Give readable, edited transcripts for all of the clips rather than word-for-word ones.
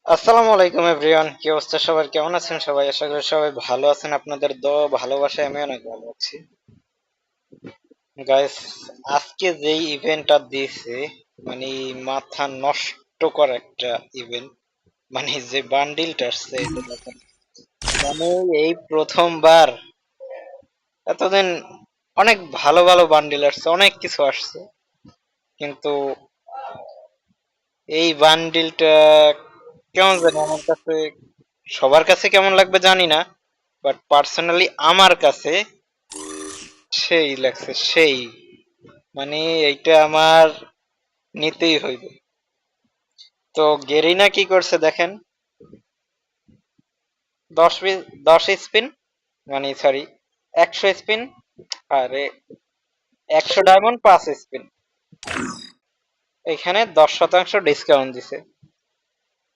আসসালামু আলাইকুম এভরিওয়ান, কি অবস্থা সবার? কেমন আছেন সবাই? আশা করি সবাই ভালো আছেন। আপনাদের দোয়া ও ভালোবাসায় আমি অনেক ভালো আছি। গাইস, আজকে যেই ইভেন্টটা দিয়েছে, মানে মাথা নষ্ট করা একটা ইভেন্ট। মানে যে বান্ডিলটা আসছে এটা দেখেন। মানে এই প্রথমবার এতদিন অনেক ভালো ভালো বান্ডিল আসছে, অনেক কিছু আসছে, কিন্তু এই বান্ডিলটা কেমন জানি আমার কাছে, সবার কাছে কেমন লাগবে জানি না, বাট পার্সোনালি আমার কাছে সেই লাগছে, সেই মানে এইটা আমার নিতেই হইবে। তো গেরিনা কি করছে দেখেন, 10 স্পিন, মানে সরি, 100 স্পিন, আরে 100 ডায়মন্ড 5 স্পিন, এখানে 10% ডিসকাউন্ট দিছে।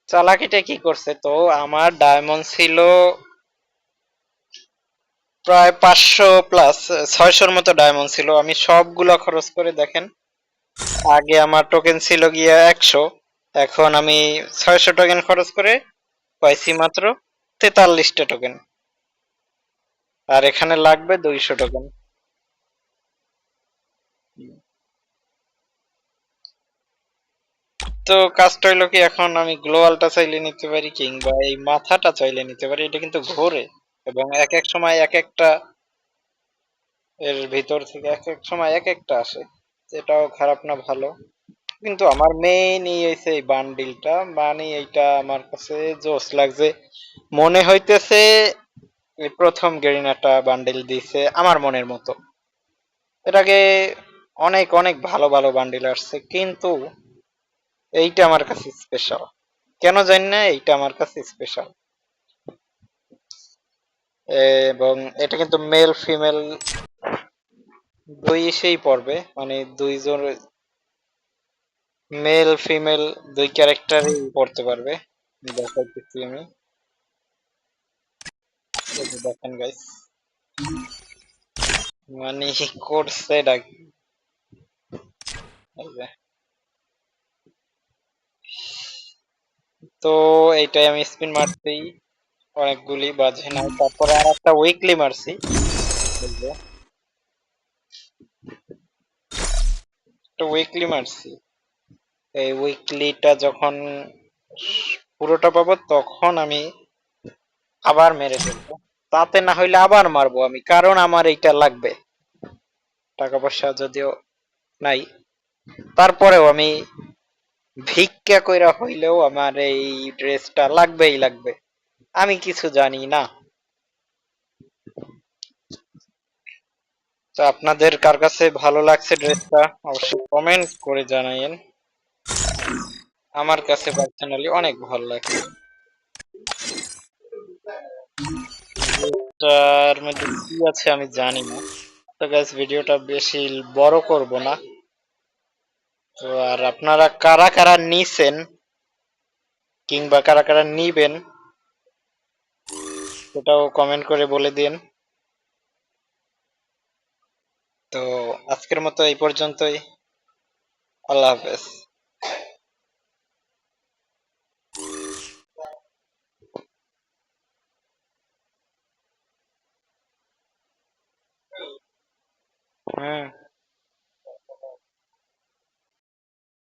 চালাকিটা কি করছে, তো আমার ডায়মন্ড ছিল প্রায় 500 প্লাস, 600-র মতো ডায়মন্ড ছিল। আমি সবগুলো খরচ করে দেখেন, আগে আমার টোকেন ছিল গিয়া 100, এখন আমি 600 টোকেন খরচ করে পাইছি মাত্র 43টা টোকেন, আর এখানে লাগবে 200 টোকেন। তো কাজটা হইলো কি, এখন আমি গ্লোয়ালটা চাইলে নিতে পারি কিংবা এই মাথাটা চাইলে নিতে পারি, এটা কিন্তু ঘোরে এবং এক এক সময় এক একটা, এর ভিতর থেকে এক এক সময় এক একটা আসে, এটাও খারাপ না, ভালো। কিন্তু আমার মেইন ই হইছে এই বান্ডিলটা, মানে এইটা আমার কাছে জোস লাগছে। মনে হইতেছে এই প্রথম গেরিনাটা বান্ডিল দিছে আমার মনের মতো। এর আগে অনেক অনেক ভালো ভালো বান্ডিল আসছে, কিন্তু এইটা আমার কাছে স্পেশাল। কেন জানি না, এইটা আমার কাছে স্পেশাল। এবং এটা কিন্তু মেল ফিমেল দুই সেই পড়বে, মানে দুইজন, মেল ফিমেল দুই ক্যারেক্টারই পড়তে পারবে। দেখাইতেছি আমি, এই যে দেখেন গাইস, মানে করছে ডাকি, এই যে। তো এইটাই আমি স্পিন মারছি, অনেকগুলি বাজে নাই, তারপরে আর একটা উইকলি মারছি, এই যে একটা উইকলি মারছি। এই উইকলিটা যখন পুরোটা পাবো তখন আমি আবার মেরে ফেলবো, তাতে না হইলে আবার মারবো আমি, কারণ আমার এইটা লাগবে। টাকা পয়সা যদিও নাই, তারপরেও আমি ভিক্ষা কইরা হইলেও আমার এই ড্রেসটা লাগবেই লাগবে। আমি কিছু জানি না। তো আপনাদের কার কাছে ভালো লাগছে ড্রেসটা অবশ্যই কমেন্ট করে জানাইয়েন। আমার কাছে পার্সোনালি অনেক ভালো লাগছে। এটার মধ্যে কি আছে আমি জানি না। তো গাইস, ভিডিওটা বেশি বড় করব না। তো আর আপনারা কারা কারা নিছেন কিংবা কারা কারা নিবেন, সেটাও কমেন্ট করে বলে দিন। তো আজকের মতো এই পর্যন্তই। আল্লাহ হাফেজ।